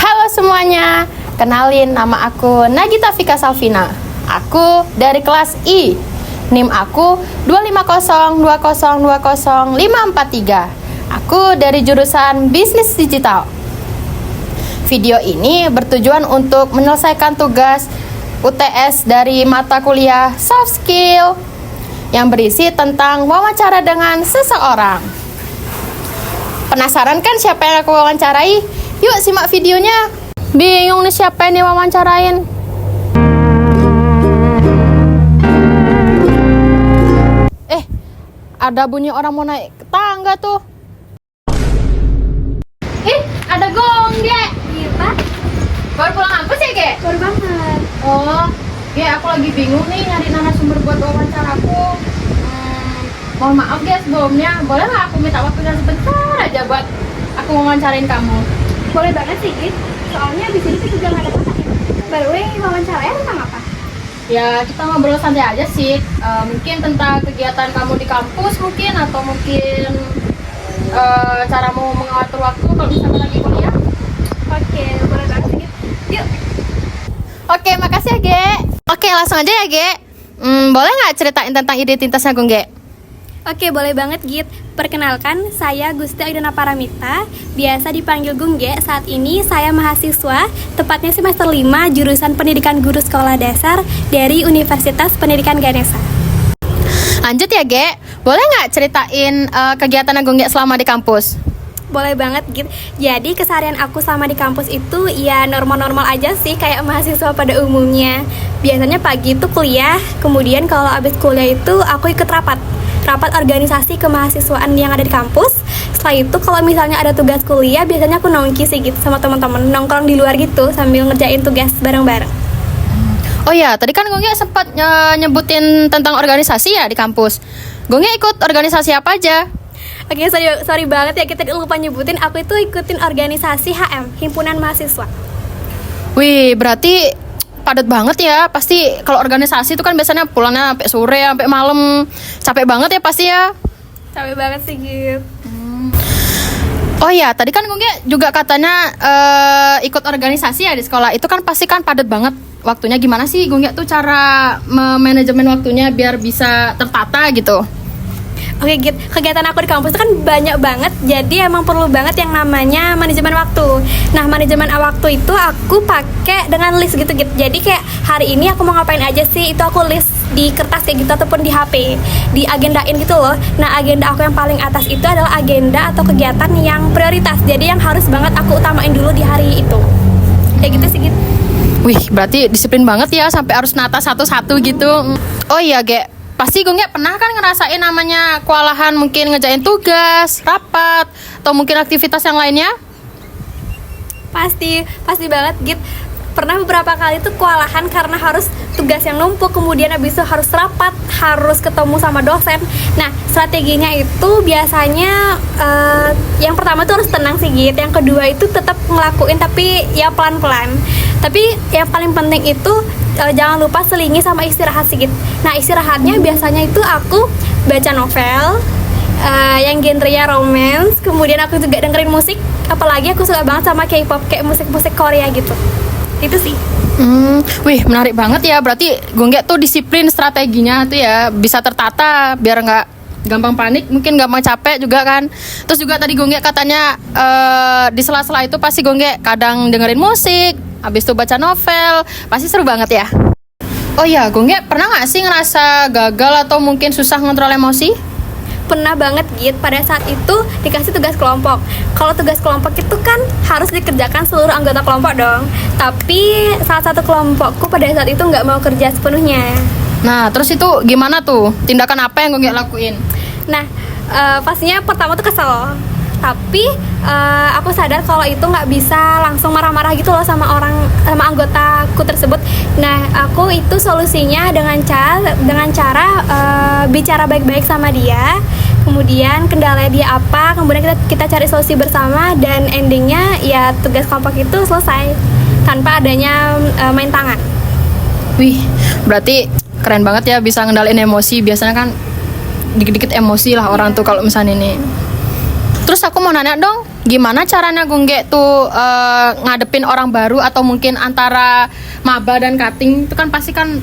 Halo semuanya, kenalin nama aku Nagita Vika Salvina. Aku dari kelas I. NIM aku 25020200543. Aku dari jurusan Bisnis Digital. Video ini bertujuan untuk menyelesaikan tugas UTS dari mata kuliah Soft Skill yang berisi tentang wawancara dengan seseorang. Penasaran kan siapa yang aku wawancarai? Yuk simak videonya. Bingung nih siapa yang diwawancarain? Ada bunyi orang mau naik ke tangga tuh. Ada gong, Ge. Iya, Pak. Baru pulang kampus ya, Ge? Baru banget. Oh, Ge, aku lagi bingung nih nyari narasumber buat wawancaraku. Mohon maaf, Ge, sebelumnya. Boleh nggak aku minta waktunya sebentar aja buat aku wawancarain kamu? Boleh banget sih, Git. Soalnya di sini juga nggak ada kotak ya. Baru wawancaranya tentang apa? Ya, kita ngobrol santai aja sih. Mungkin tentang kegiatan kamu di kampus mungkin, atau mungkin caramu mengatur waktu kalau misalnya lagi kuliah. Oke, boleh banget sih, Git. Yuk. Oke, makasih ya, Ge. Oke, langsung aja ya, Ge. Boleh nggak ceritain tentang identitasnya, Gung, Ge? Oke, boleh banget, Git. Perkenalkan, saya Gusti Aidana Paramita, biasa dipanggil Gungge. Saat ini saya mahasiswa, tepatnya semester 5, jurusan Pendidikan Guru Sekolah Dasar dari Universitas Pendidikan Ganesha. Lanjut ya, Ge. Boleh nggak ceritain kegiatan Gung, Ge selama di kampus? Boleh banget, Git. Jadi keseharian aku selama di kampus itu ya normal-normal aja sih, kayak mahasiswa pada umumnya. Biasanya pagi itu kuliah, kemudian kalau abis kuliah itu aku ikut rapat organisasi kemahasiswaan yang ada di kampus. Setelah itu kalau misalnya ada tugas kuliah, biasanya aku nongki sih gitu sama teman-teman, nongkrong di luar gitu sambil ngerjain tugas bareng-bareng. Oh ya, tadi kan Gung, Ge sempat nyebutin tentang organisasi ya di kampus. Gung, Ge ikut organisasi apa aja? Oke, sorry banget ya, kita lupa nyebutin. Aku itu ikutin organisasi HM, Himpunan Mahasiswa. Wih, berarti padat banget ya. Pasti kalau organisasi itu kan biasanya pulangnya sampai sore, sampai malam. Capek banget ya pasti ya. Capek banget sih, gitu. Oh iya, tadi kan Gung, Ge juga katanya ikut organisasi ya di sekolah. Itu kan pasti kan padat banget waktunya. Gimana sih Gung, Ge tuh cara manajemen waktunya biar bisa tertata gitu? Oke, Git, kegiatan aku di kampus itu kan banyak banget. Jadi emang perlu banget yang namanya manajemen waktu. Nah, manajemen waktu itu aku pakai dengan list gitu, Git. Jadi kayak hari ini aku mau ngapain aja sih, itu aku list di kertas kayak gitu ataupun di HP, diagendain gitu loh. Nah, agenda aku yang paling atas itu adalah agenda atau kegiatan yang prioritas. Jadi yang harus banget aku utamain dulu di hari itu. Kayak gitu sih, Git. Wih, berarti disiplin banget ya sampai harus nata satu-satu gitu. Oh iya, Ge. Pasti Gung, Ge pernah kan ngerasain namanya kewalahan mungkin ngerjain tugas, rapat, atau mungkin aktivitas yang lainnya? Pasti banget, Git. Pernah beberapa kali tuh kewalahan karena harus tugas yang numpuk, kemudian habis itu harus rapat, harus ketemu sama dosen. Nah, strateginya itu biasanya yang pertama tuh harus tenang sih, Git. Yang kedua itu tetap ngelakuin tapi ya pelan-pelan. Tapi yang paling penting itu jangan lupa selingi sama istirahat sih, Git. Nah, istirahatnya biasanya itu aku baca novel yang genrenya romance, kemudian aku juga dengerin musik. Apalagi aku suka banget sama K-pop, kayak musik-musik Korea gitu. Itu sih. Wih, menarik banget ya. Berarti Gung, Ge tuh disiplin strateginya tuh ya, bisa tertata biar nggak gampang panik, mungkin gampang capek juga kan. Terus juga tadi Gung, Ge katanya di sela-sela itu pasti Gung, Ge kadang dengerin musik, habis itu baca novel, pasti seru banget ya. Oh iya, Gung, Ge pernah nggak sih ngerasa gagal atau mungkin susah ngontrol emosi? Pernah banget, Git. Pada saat itu dikasih tugas kelompok. Kalau tugas kelompok itu kan harus dikerjakan seluruh anggota kelompok dong. Tapi salah satu kelompokku pada saat itu nggak mau kerja sepenuhnya. Nah, terus itu gimana tuh? Tindakan apa yang Gung, Ge lakuin? Nah, pastinya pertama tuh kesel. Tapi aku sadar kalau itu nggak bisa langsung marah-marah gitu loh sama anggotaku tersebut. Nah, aku itu solusinya dengan cara bicara baik-baik sama dia. Kemudian kendala dia apa, kemudian kita cari solusi bersama, dan endingnya ya tugas kelompok itu selesai tanpa adanya main tangan. Wih, berarti keren banget ya bisa ngendalin emosi. Biasanya kan dikit-dikit emosi lah orang tuh kalau misalnya ini. Terus aku mau nanya dong, gimana caranya Gungge tuh ngadepin orang baru atau mungkin antara maba dan cutting itu kan pasti kan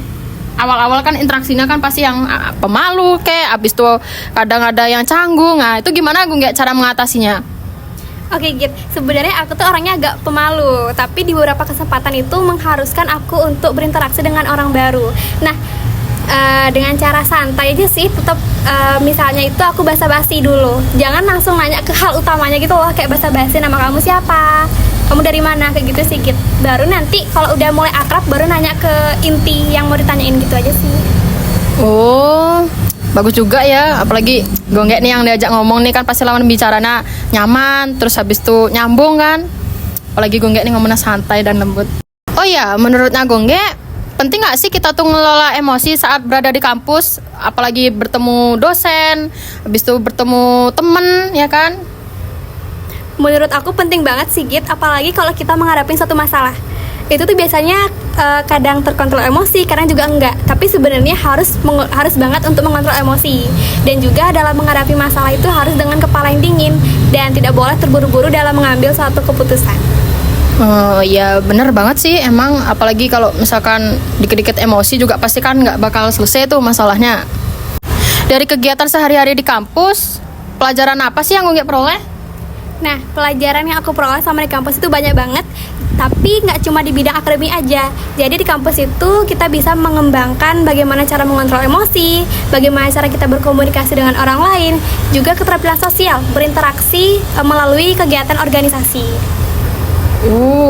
awal-awal kan interaksinya kan pasti yang pemalu kayak abis tuh kadang ada yang canggung. Nah, itu gimana Gungge cara mengatasinya? Oke Git, sebenarnya aku tuh orangnya agak pemalu, tapi di beberapa kesempatan itu mengharuskan aku untuk berinteraksi dengan orang baru. Nah, dengan cara santai aja sih, tetap misalnya itu aku basa-basi dulu. Jangan langsung nanya ke hal utamanya gitu loh, kayak basa-basi nama kamu siapa, kamu dari mana, kayak gitu sih Git. Baru nanti kalau udah mulai akrab baru nanya ke inti yang mau ditanyain gitu aja sih. Oh, bagus juga ya, apalagi Gongge nih yang diajak ngomong nih kan pasti lawan bicaranya nyaman, terus habis itu nyambung kan. Apalagi Gongge nih ngomongnya santai dan lembut. Oh iya, menurutnya Gongge, penting nggak sih kita tuh ngelola emosi saat berada di kampus, apalagi bertemu dosen, habis itu bertemu temen, ya kan? Menurut aku penting banget sih Git, apalagi kalau kita menghadapi satu masalah. Itu tuh biasanya kadang terkontrol emosi, kadang juga enggak. Tapi sebenarnya harus banget untuk mengontrol emosi. Dan juga dalam menghadapi masalah itu harus dengan kepala yang dingin dan tidak boleh terburu-buru dalam mengambil suatu keputusan. Oh ya bener banget sih, emang apalagi kalau misalkan dikit-dikit emosi juga pasti kan nggak bakal selesai tuh masalahnya. Dari kegiatan sehari-hari di kampus, pelajaran apa sih yang Gongge peroleh? Nah, pelajaran yang aku peroleh sama di kampus itu banyak banget, tapi nggak cuma di bidang akademik aja. Jadi di kampus itu kita bisa mengembangkan bagaimana cara mengontrol emosi, bagaimana cara kita berkomunikasi dengan orang lain, juga keterampilan sosial, berinteraksi melalui kegiatan organisasi.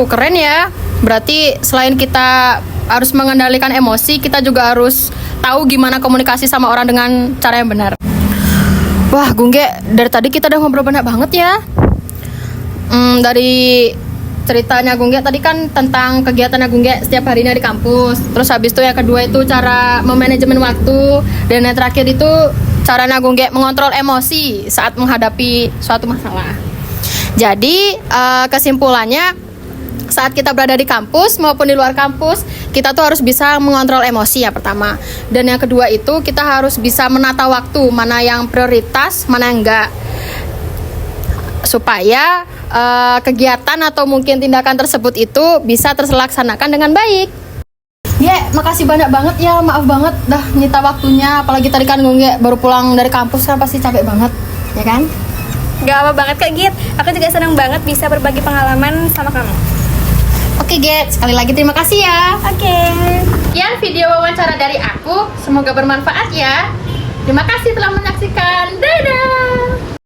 Keren ya. Berarti selain kita harus mengendalikan emosi, kita juga harus tahu gimana komunikasi sama orang dengan cara yang benar. Wah, Gungge, dari tadi kita udah ngobrol banyak banget ya. Dari ceritanya Gungge tadi kan tentang kegiatannya Gungge setiap harinya di kampus. Terus habis itu yang kedua itu cara memanajemen waktu. Dan yang terakhir itu caranya Gungge mengontrol emosi saat menghadapi suatu masalah. Jadi kesimpulannya saat kita berada di kampus maupun di luar kampus, kita tuh harus bisa mengontrol emosi ya pertama. Dan yang kedua itu kita harus bisa menata waktu, mana yang prioritas, mana yang enggak. Supaya kegiatan atau mungkin tindakan tersebut itu bisa terlaksanakan dengan baik. Makasih banyak banget ya, maaf banget dah nyita waktunya. Apalagi tadi kan Gongge baru pulang dari kampus kan pasti capek banget, ya kan? Gak apa banget Kak Git, aku juga senang banget bisa berbagi pengalaman sama kamu. Oke Get, sekali lagi terima kasih ya. Oke. Sekian video wawancara dari aku, semoga bermanfaat ya. Terima kasih telah menyaksikan. Dadah.